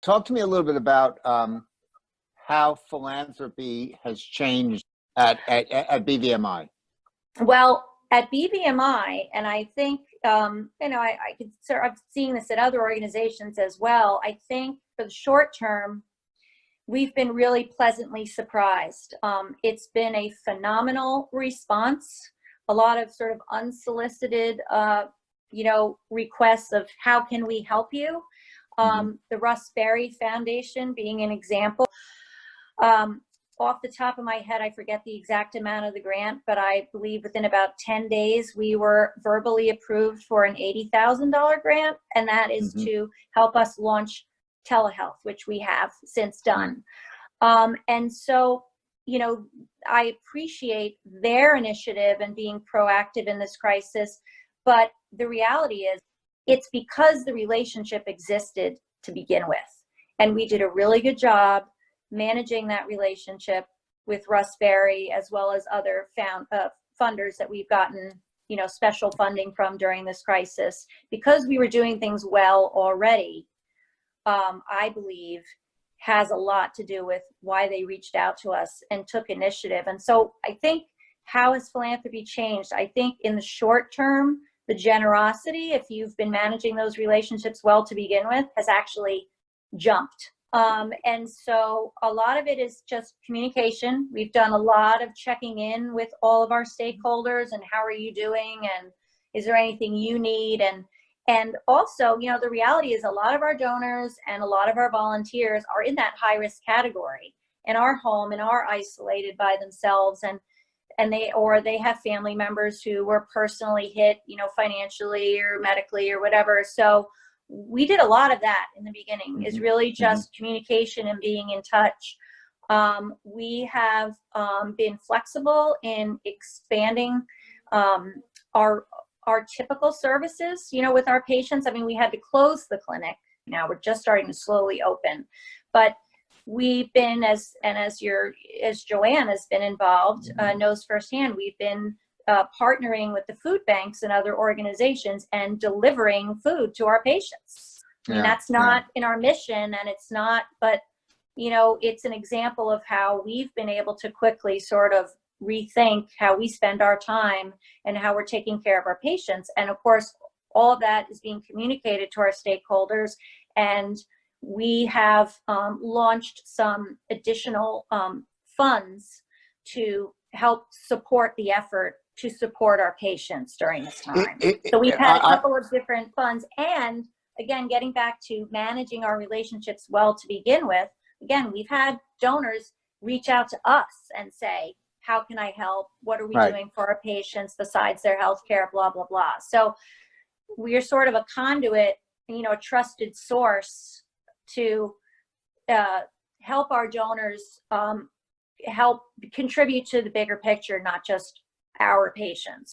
talk to me a little bit about how philanthropy has changed at BVMI. Well, at BVMI, and I think, I could sort of seeing this at other organizations as well. I think for the short term, we've been really pleasantly surprised. It's been a phenomenal response. A lot of sort of unsolicited, requests of how can we help you. The Russ Berry Foundation being an example. Off the top of my head, I forget the exact amount of the grant, but I believe within about 10 days, we were verbally approved for an $80,000 grant, and that is to help us launch telehealth, which we have since done. And so, I appreciate their initiative and being proactive in this crisis, but the reality is it's because the relationship existed to begin with. And we did a really good job managing that relationship with Russ Berry, as well as other funders that we've gotten, special funding from during this crisis. Because we were doing things well already, I believe has a lot to do with why they reached out to us and took initiative. And so I think, how has philanthropy changed? I think in the short term, the generosity, if you've been managing those relationships well to begin with, has actually jumped. And so a lot of it is just communication. We've done a lot of checking in with all of our stakeholders and how are you doing, and is there anything you need? And also, the reality is a lot of our donors and a lot of our volunteers are in that high risk category in our home and are isolated by themselves, and they have family members who were personally hit, financially or medically or whatever. So we did a lot of that in the beginning, is really just communication and being in touch. We have been flexible in expanding our typical services, with our patients. I mean, we had to close the clinic. Now we're just starting to slowly open, but we've been, as Joanne has been involved, knows firsthand, we've been partnering with the food banks and other organizations and delivering food to our patients. I mean, that's not in our mission, and it's not, but it's an example of how we've been able to quickly sort of rethink how we spend our time and how we're taking care of our patients. And of course, all of that is being communicated to our stakeholders, and we have launched some additional funds to help support the effort to support our patients during this time. So we've had a couple of different funds, and again, getting back to managing our relationships well to begin with, again, we've had donors reach out to us and say, how can I help? What are we doing for our patients besides their health care, blah, blah, blah. So we're sort of a conduit, a trusted source to help our donors help contribute to the bigger picture, not just our patients.